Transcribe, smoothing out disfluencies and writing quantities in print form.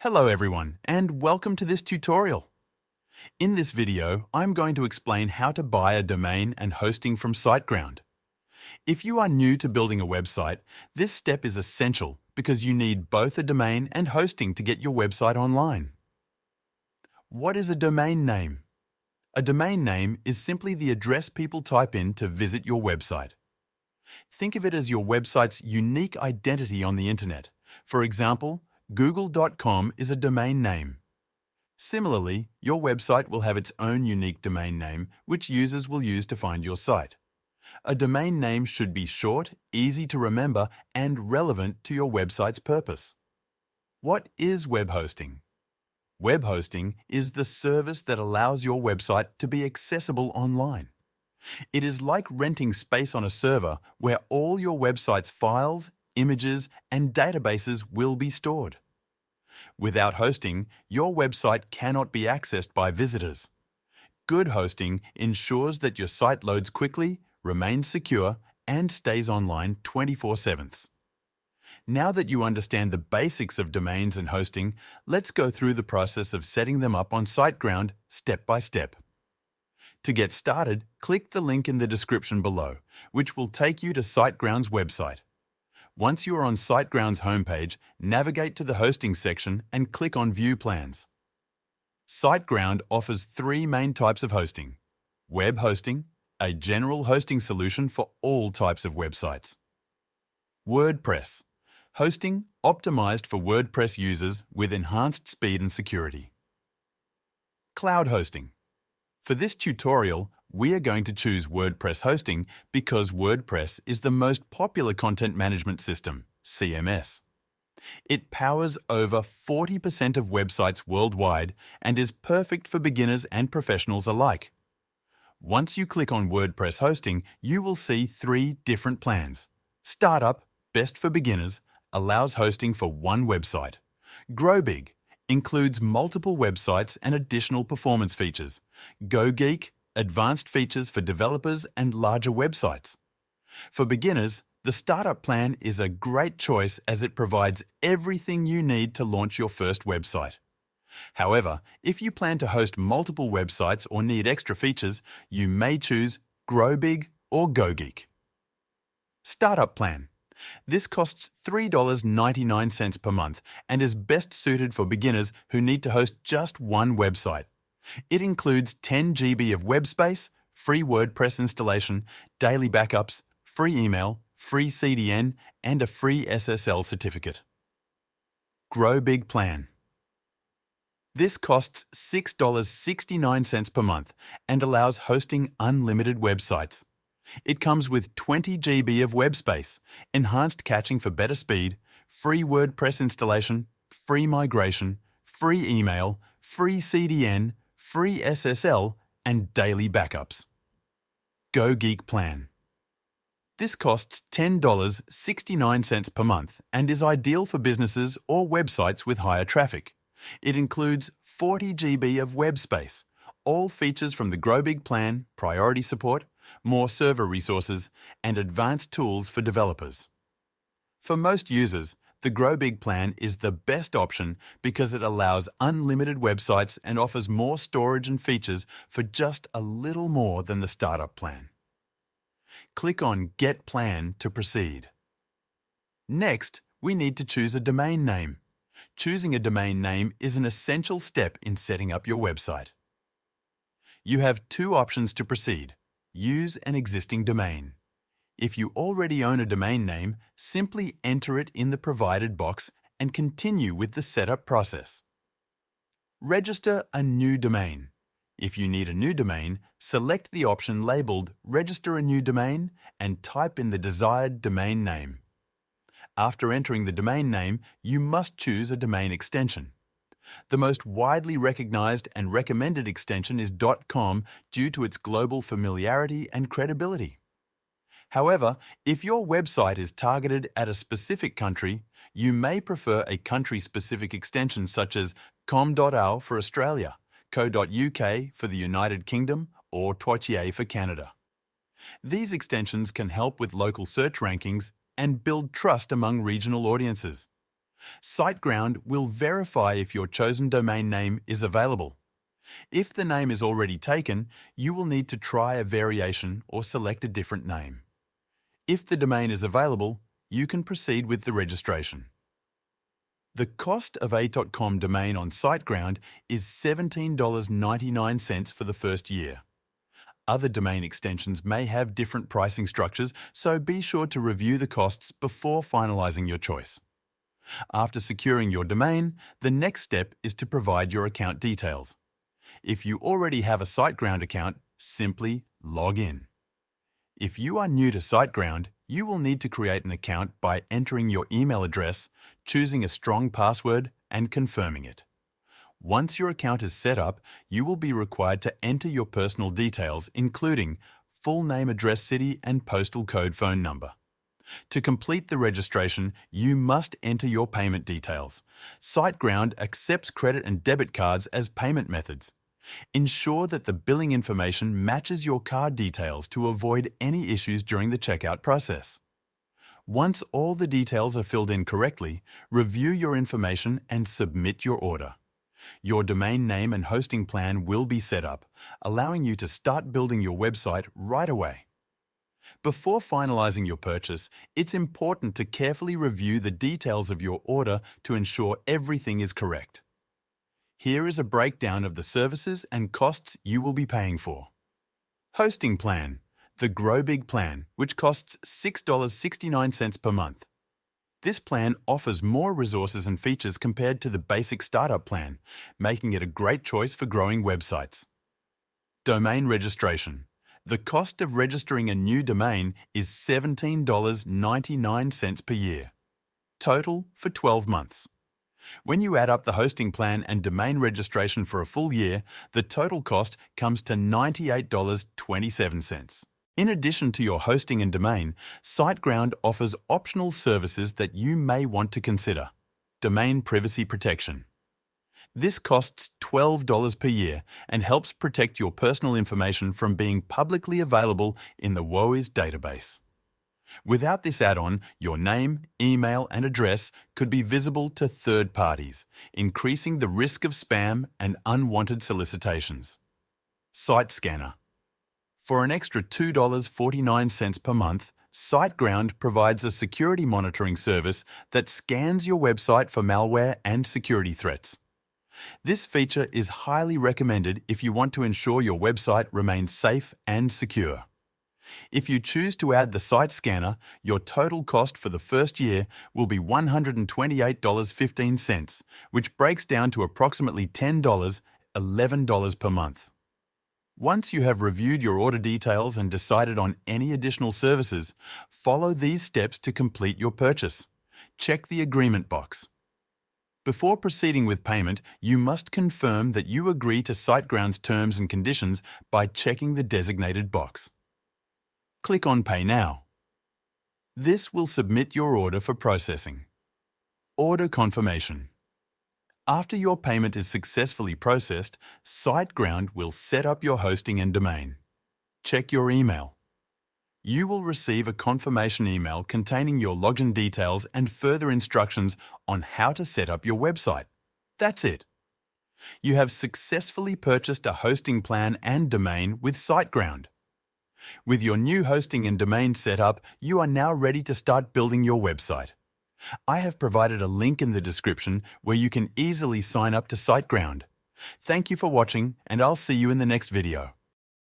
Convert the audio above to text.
Hello everyone, and welcome to this tutorial. In this video, I'm going to explain how to buy a domain and hosting from SiteGround. If you are new to building a website, this step is essential because you need both a domain and hosting to get your website online. What is a domain name? A domain name is simply the address people type in to visit your website. Think of it as your website's unique identity on the internet. For example, google.com is a domain name. Similarly, your website will have its own unique domain name, which users will use to find your site. A domain name should be short, easy to remember, and relevant to your website's purpose. What is web hosting? Web hosting is the service that allows your website to be accessible online. It is like renting space on a server where all your website's files, images, and databases will be stored. Without hosting, your website cannot be accessed by visitors. Good hosting ensures that your site loads quickly, remains secure, and stays online 24/7. Now that you understand the basics of domains and hosting, let's go through the process of setting them up on SiteGround step by step. To get started, click the link in the description below, which will take you to SiteGround's website. Once you are on SiteGround's homepage, navigate to the Hosting section and click on View Plans. SiteGround offers three main types of hosting: web hosting, a general hosting solution for all types of websites; WordPress, hosting optimized for WordPress users with enhanced speed and security; cloud hosting. For this tutorial, we are going to choose WordPress hosting because WordPress is the most popular content management system, CMS. It powers over 40% of websites worldwide and is perfect for beginners and professionals alike. Once you click on WordPress hosting, you will see three different plans. Startup, best for beginners, allows hosting for one website. Grow Big includes multiple websites and additional performance features. Go Geek, advanced features for developers and larger websites. For beginners, the Startup plan is a great choice as it provides everything you need to launch your first website. However, if you plan to host multiple websites or need extra features, you may choose Grow Big or Go Geek. Startup plan. This costs $3.99 per month and is best suited for beginners who need to host just one website. It includes 10 GB of web space, free WordPress installation, daily backups, free email, free CDN, and a free SSL certificate. Grow Big plan. This costs $6.69 per month and allows hosting unlimited websites. It comes with 20 GB of web space, enhanced caching for better speed, free WordPress installation, free migration, free email, free CDN, free SSL, and daily backups. Go Geek plan. This costs $10.69 per month and is ideal for businesses or websites with higher traffic. It includes 40 GB of web space, all features from the Grow Big plan, priority support, more server resources, and advanced tools for developers. For most users, the Grow Big plan is the best option because it allows unlimited websites and offers more storage and features for just a little more than the Startup plan. Click on Get Plan to proceed. Next, we need to choose a domain name. Choosing a domain name is an essential step in setting up your website. You have two options to proceed. Use an existing domain. If you already own a domain name, simply enter it in the provided box and continue with the setup process. Register a new domain. If you need a new domain, select the option labeled Register a New Domain and type in the desired domain name. After entering the domain name, you must choose a domain extension. The most widely recognized and recommended extension is .com due to its global familiarity and credibility. However, if your website is targeted at a specific country, you may prefer a country-specific extension such as com.au for Australia, co.uk for the United Kingdom, or .toitier for Canada. These extensions can help with local search rankings and build trust among regional audiences. SiteGround will verify if your chosen domain name is available. If the name is already taken, you will need to try a variation or select a different name. If the domain is available, you can proceed with the registration. The cost of a .com domain on SiteGround is $17.99 for the first year. Other domain extensions may have different pricing structures, so be sure to review the costs before finalizing your choice. After securing your domain, the next step is to provide your account details. If you already have a SiteGround account, simply log in. If you are new to SiteGround, you will need to create an account by entering your email address, choosing a strong password, and confirming it. Once your account is set up, you will be required to enter your personal details, including full name, address, city, and postal code phone number. To complete the registration, you must enter your payment details. SiteGround accepts credit and debit cards as payment methods. Ensure that the billing information matches your card details to avoid any issues during the checkout process. Once all the details are filled in correctly, review your information and submit your order. Your domain name and hosting plan will be set up, allowing you to start building your website right away. Before finalizing your purchase, it's important to carefully review the details of your order to ensure everything is correct. Here is a breakdown of the services and costs you will be paying for. Hosting plan, the Grow Big plan, which costs $6.69 per month. This plan offers more resources and features compared to the basic startup plan, making it a great choice for growing websites. Domain registration. The cost of registering a new domain is $17.99 per year. Total for 12 months. When you add up the hosting plan and domain registration for a full year, the total cost comes to $98.27. In addition to your hosting and domain, SiteGround offers optional services that you may want to consider. Domain privacy protection. This costs $12 per year and helps protect your personal information from being publicly available in the WOIS database. Without this add-on, your name, email, and address could be visible to third parties, increasing the risk of spam and unwanted solicitations. Site Scanner. For an extra $2.49 per month, SiteGround provides a security monitoring service that scans your website for malware and security threats. This feature is highly recommended if you want to ensure your website remains safe and secure. If you choose to add the Site Scanner, your total cost for the first year will be $128.15, which breaks down to approximately $10, $11 per month. Once you have reviewed your order details and decided on any additional services, follow these steps to complete your purchase. Check the agreement box. Before proceeding with payment, you must confirm that you agree to SiteGround's terms and conditions by checking the designated box. Click on Pay Now. This will submit your order for processing. Order confirmation. After your payment is successfully processed, SiteGround will set up your hosting and domain. Check your email. You will receive a confirmation email containing your login details and further instructions on how to set up your website. That's it. You have successfully purchased a hosting plan and domain with SiteGround. With your new hosting and domain set up, you are now ready to start building your website. I have provided a link in the description where you can easily sign up to SiteGround. Thank you for watching, and I'll see you in the next video.